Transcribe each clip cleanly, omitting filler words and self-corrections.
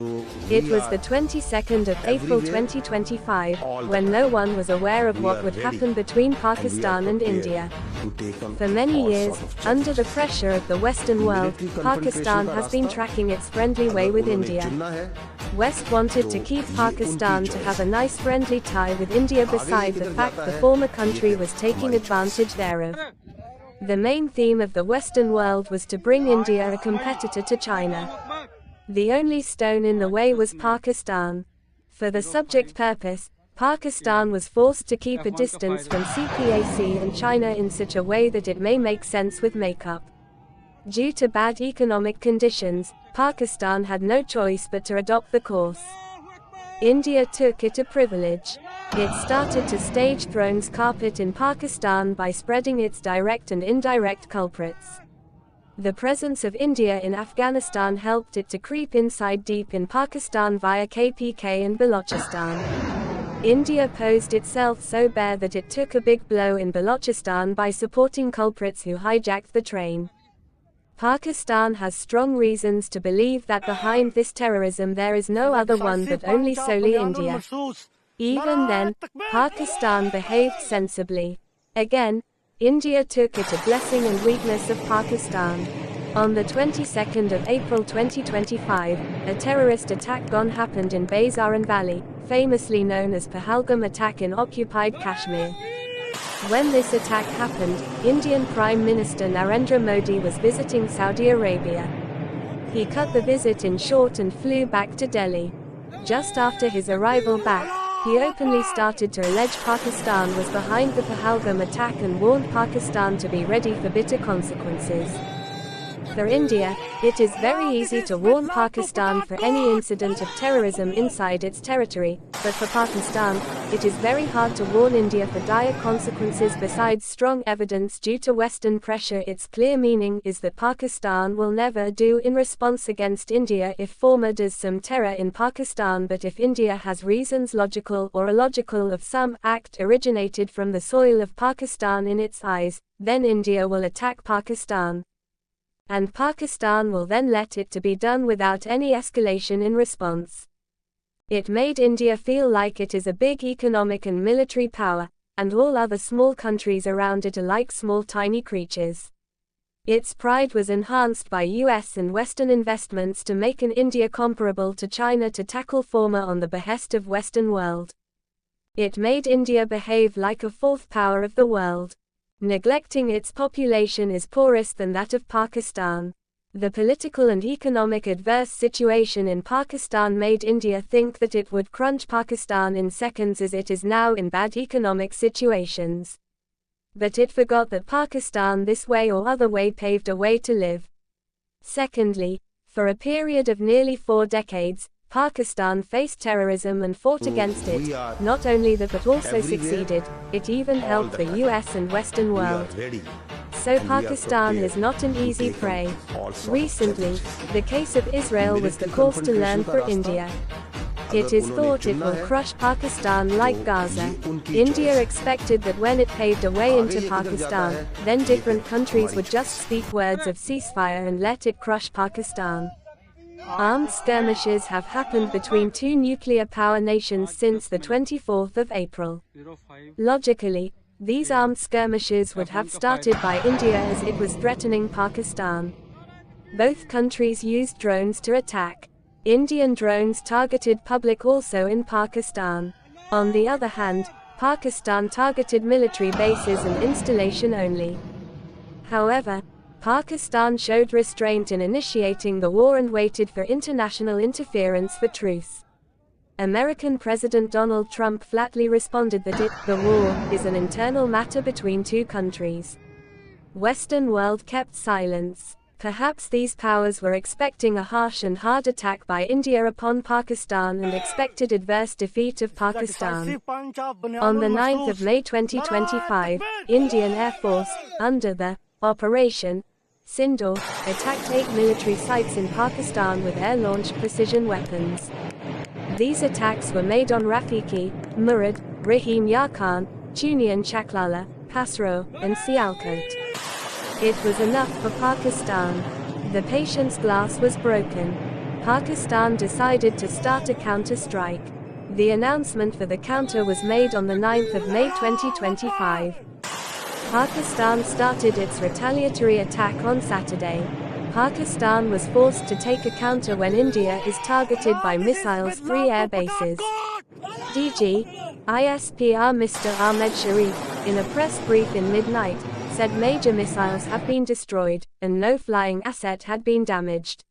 It was the 22nd of April 2025, when no one was aware of what would happen between Pakistan and India. For many years, under the pressure of the Western world, Pakistan has been tracking its friendly way with India. West wanted to keep Pakistan to have a nice friendly tie with India beside the fact the former country was taking advantage thereof. The main theme of the Western world was to bring India a competitor to China. The only stone in the way was Pakistan. For the subject purpose, Pakistan was forced to keep a distance from CPAC and China in such a way that it may make sense with makeup. Due to bad economic conditions, Pakistan had no choice but to adopt the course. India took it a privilege. It started to stage thrones carpet in Pakistan by spreading its direct and indirect culprits. The presence of India in Afghanistan helped it to creep inside deep in Pakistan via KPK and Balochistan. India posed itself so bare that it took a big blow in Balochistan by supporting culprits who hijacked the train. Pakistan has strong reasons to believe that behind this terrorism there is no other one but only solely India. Even then, Pakistan behaved sensibly. Again, India took it a blessing and weakness of Pakistan. On the 22nd of April 2025, a terrorist attack happened in Bazaran Valley, famously known as Pahalgam attack in occupied Kashmir. When this attack happened, Indian Prime Minister Narendra Modi was visiting Saudi Arabia. He cut the visit in short and flew back to Delhi. Just after his arrival back, he openly started to allege Pakistan was behind the Pahalgam attack and warned Pakistan to be ready for bitter consequences. For India, it is very easy to warn Pakistan for any incident of terrorism inside its territory, but for Pakistan, it is very hard to warn India for dire consequences besides strong evidence due to Western pressure. Its clear meaning is that Pakistan will never do in response against India if former does some terror in Pakistan, but if India has reasons logical or illogical of some act originated from the soil of Pakistan in its eyes, then India will attack Pakistan. And Pakistan will then let it to be done without any escalation in response. It made India feel like it is a big economic and military power, and all other small countries around it are like small tiny creatures. Its pride was enhanced by US and Western investments to make an India comparable to China to tackle former on the behest of Western world. It made India behave like a fourth power of the world. Neglecting its population is poorer than that of Pakistan. The political and economic adverse situation in Pakistan made India think that it would crunch Pakistan in seconds as it is now in bad economic situations. But it forgot that Pakistan this way or other way paved a way to live. Secondly, for a period of nearly 4 decades, Pakistan faced terrorism and fought against it. Not only that but also succeeded, it even helped the US and Western world. So Pakistan is not an easy prey. Recently, the case of Israel was the course to learn for India. It is thought it will crush Pakistan like Gaza. India expected that when it paved a way into Pakistan, then different countries would just speak words of ceasefire and let it crush Pakistan. Armed skirmishes have happened between 2 nuclear power nations since the 24th of April. Logically, these armed skirmishes would have started by India as it was threatening Pakistan. Both countries used drones to attack. Indian drones targeted public also in Pakistan. On the other hand, Pakistan targeted military bases and installation only. However, Pakistan showed restraint in initiating the war and waited for international interference for truce. American President Donald Trump flatly responded that the war, is an internal matter between 2 countries. Western world kept silence. Perhaps these powers were expecting a harsh and hard attack by India upon Pakistan and expected adverse defeat of Pakistan. On the 9th of May 2025, Indian Air Force, under the Operation Sindoor, attacked 8 military sites in Pakistan with air-launched precision weapons. These attacks were made on Rafiki, Murad, Rahim Yar Khan, Chunian Chaklala, Pasro, and Sialkot. It was enough for Pakistan. The patience glass was broken. Pakistan decided to start a counter-strike. The announcement for the counter was made on the 9th of May 2025. Pakistan started its retaliatory attack on Saturday. Pakistan was forced to take a counter when India is targeted by missiles 3 air bases. DG, ISPR Mr. Ahmed Sharif, in a press brief in midnight, said major missiles have been destroyed, and no flying asset had been damaged.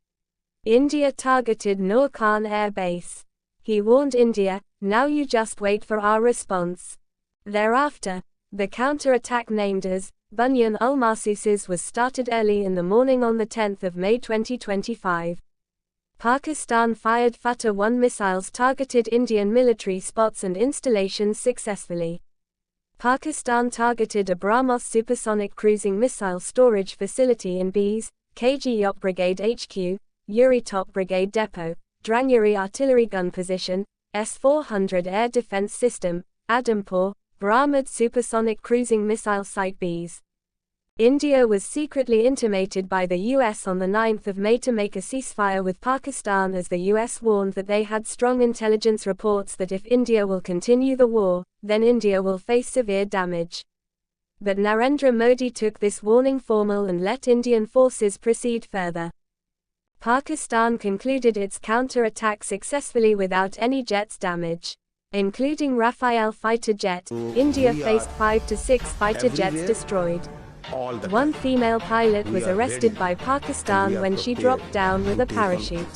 India targeted Noor Khan Air Base. He warned India, "Now you just wait for our response." Thereafter, the counter-attack named as Bunyan ul-Mahsuses was started early in the morning on the 10th of May 2025. Pakistan fired Fateh-1 missiles targeted Indian military spots and installations successfully. Pakistan targeted a BrahMos supersonic cruising missile storage facility in Bs, KG Yop Brigade HQ, Uri Top Brigade Depot, Dranguri artillery gun position, S-400 air defense system, Adampur, Brahmad supersonic cruising missile site Bs. India was secretly intimated by the US on the 9th of May to make a ceasefire with Pakistan as the US warned that they had strong intelligence reports that if India will continue the war, then India will face severe damage. But Narendra Modi took this warning formal and let Indian forces proceed further. Pakistan concluded its counter-attack successfully without any jets damage. Including Rafale fighter jet, India faced 5 to 6 fighter jets destroyed. One female pilot was arrested by Pakistan when she dropped down with a parachute.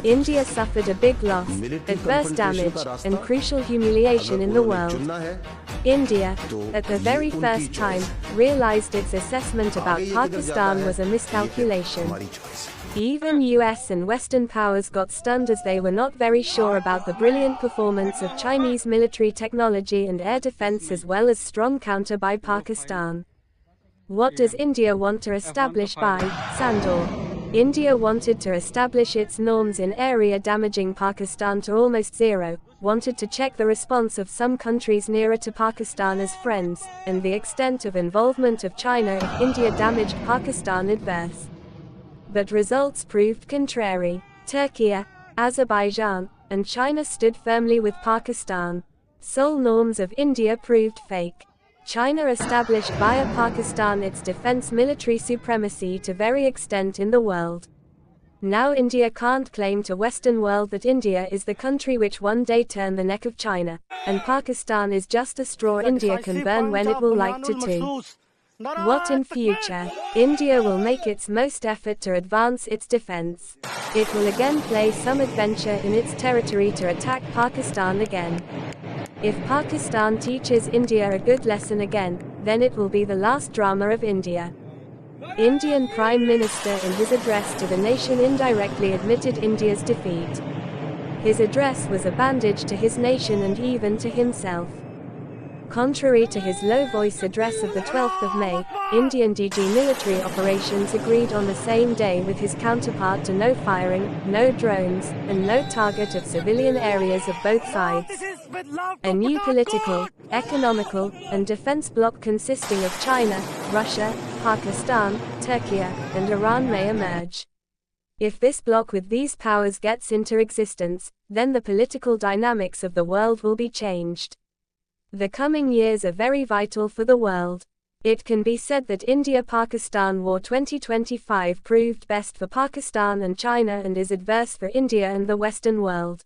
India suffered a big loss, adverse damage, and crucial humiliation in the world. India, at the very first time, realized its assessment about Pakistan was a miscalculation. Even US and Western powers got stunned as they were not very sure about the brilliant performance of Chinese military technology and air defense as well as strong counter by Pakistan. What does India want to establish by Sandor? India wanted to establish its norms in area damaging Pakistan to almost zero, wanted to check the response of some countries nearer to Pakistan as friends, and the extent of involvement of China if India damaged Pakistan adverse. But results proved contrary. Turkey, Azerbaijan, and China stood firmly with Pakistan. Sole norms of India proved fake. China established via Pakistan its defense military supremacy to very extent in the world. Now India can't claim to Western world that India is the country which one day turned the neck of China, and Pakistan is just a straw India can burn when it will like to. What in future? India will make its most effort to advance its defense. It will again play some adventure in its territory to attack Pakistan again. If Pakistan teaches India a good lesson again, then it will be the last drama of India. Indian Prime Minister in his address to the nation indirectly admitted India's defeat. His address was a bandage to his nation and even to himself. Contrary to his low-voice address of the 12th of May, Indian DG military operations agreed on the same day with his counterpart to no firing, no drones, and no target of civilian areas of both sides. A new political, economical, and defense bloc consisting of China, Russia, Pakistan, Turkey, and Iran may emerge. If this bloc with these powers gets into existence, then the political dynamics of the world will be changed. The coming years are very vital for the world. It can be said that India-Pakistan War 2025 proved best for Pakistan and China and is adverse for India and the Western world.